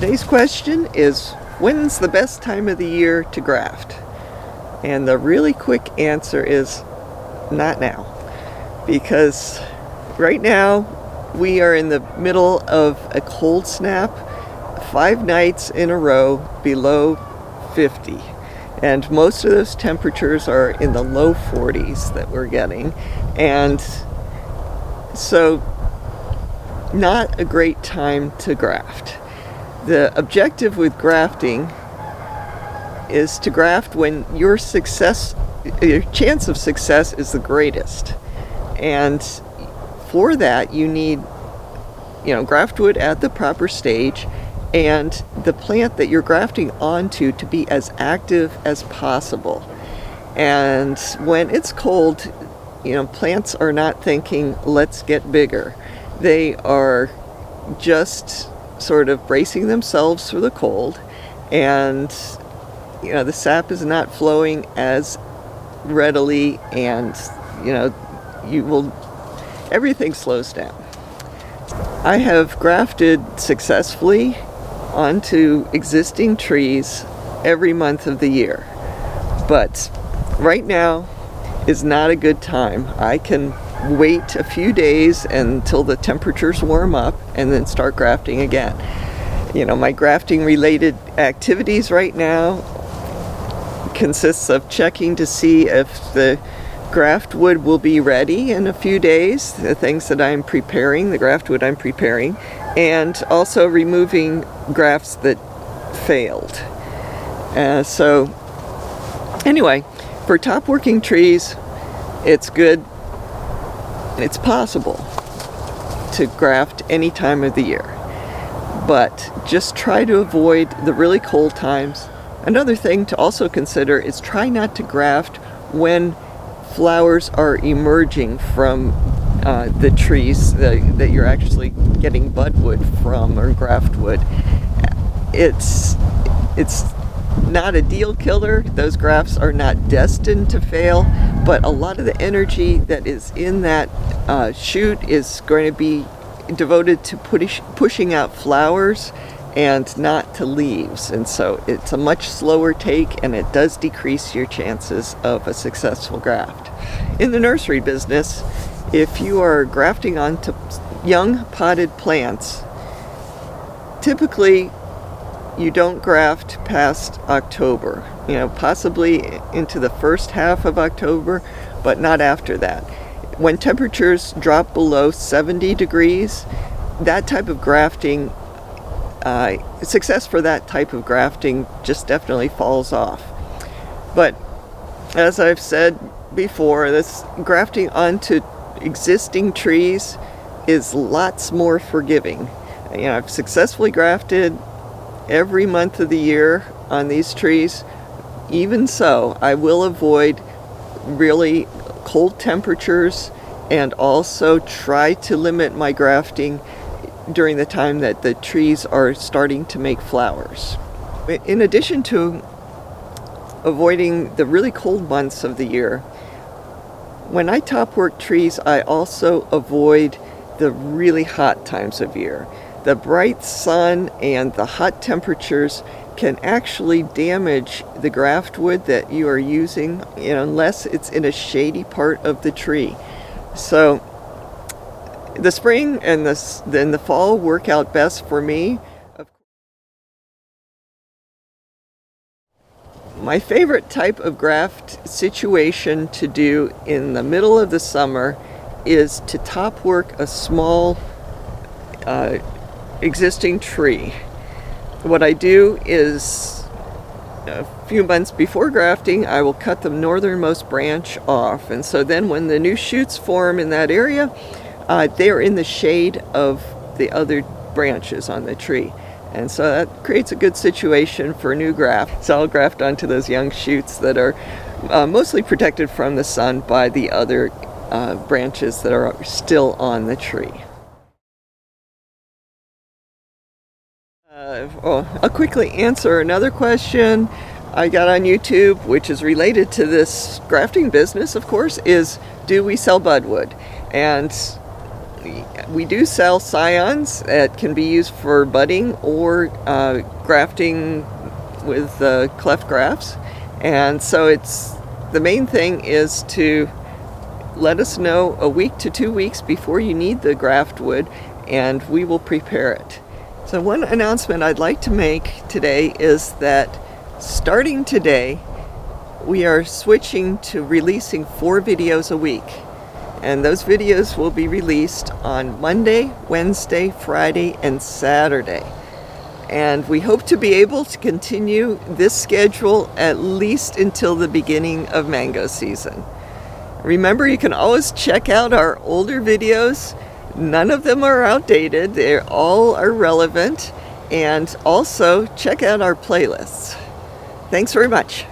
Today's question is, when's the best time of the year to graft? And the really quick answer is not now. Because right now we are in the middle of a cold snap, 5 nights in a row below 50. And most of those temperatures are in the low 40s that we're getting. And so not a great time to graft. The objective with grafting is to graft when your chance of success is the greatest. And for that you need, graft wood at the proper stage and the plant that you're grafting onto to be as active as possible. And when it's cold, plants are not thinking, let's get bigger. They are just sort of bracing themselves for the cold, and the sap is not flowing as readily, and everything slows down. I have grafted successfully onto existing trees every month of the year, but right now is not a good time. I can wait a few days until the temperatures warm up and then start grafting again. My grafting related activities right now consists of checking to see if the graft wood will be ready in a few days, the things that I'm preparing, the graft wood I'm preparing, and also removing grafts that failed. So anyway, for top working trees, it's good. It's possible to graft any time of the year, but just try to avoid the really cold times. Another thing to also consider is try not to graft when flowers are emerging from the trees that you're actually getting budwood from, or graft wood. It's not a deal killer. Those grafts are not destined to fail, but a lot of the energy that is in that shoot is going to be devoted to pushing out flowers and not to leaves. And so it's a much slower take, and it does decrease your chances of a successful graft. In the nursery business, if you are grafting onto young potted plants, typically you don't graft past October, possibly into the first half of October, but not after that. When temperatures drop below 70 degrees, that type of grafting, success for that type of grafting just definitely falls off. But as I've said before, this grafting onto existing trees is lots more forgiving. I've successfully grafted every month of the year on these trees. Even so, I will avoid really cold temperatures and also try to limit my grafting during the time that the trees are starting to make flowers. In addition to avoiding the really cold months of the year, when I top work trees, I also avoid the really hot times of year. The bright sun and the hot temperatures can actually damage the graft wood that you are using, unless it's in a shady part of the tree. So the spring and the fall work out best for me. My favorite type of graft situation to do in the middle of the summer is to top work a small existing tree. What I do is, a few months before grafting, I will cut the northernmost branch off, and so then when the new shoots form in that area, they're in the shade of the other branches on the tree. And so that creates a good situation for new graft. So I'll graft onto those young shoots that are mostly protected from the sun by the other branches that are still on the tree. I'll quickly answer another question I got on YouTube, which is related to this grafting business, of course, is do we sell budwood? And we do sell scions that can be used for budding or grafting with cleft grafts. And so the main thing is to let us know a week to 2 weeks before you need the graft wood, and we will prepare it. So one announcement I'd like to make today is that starting today, we are switching to releasing 4 videos a week. And those videos will be released on Monday, Wednesday, Friday, and Saturday. And we hope to be able to continue this schedule at least until the beginning of mango season. Remember, you can always check out our older videos. None of them are outdated. They all are relevant. And also check out our playlists. Thanks very much.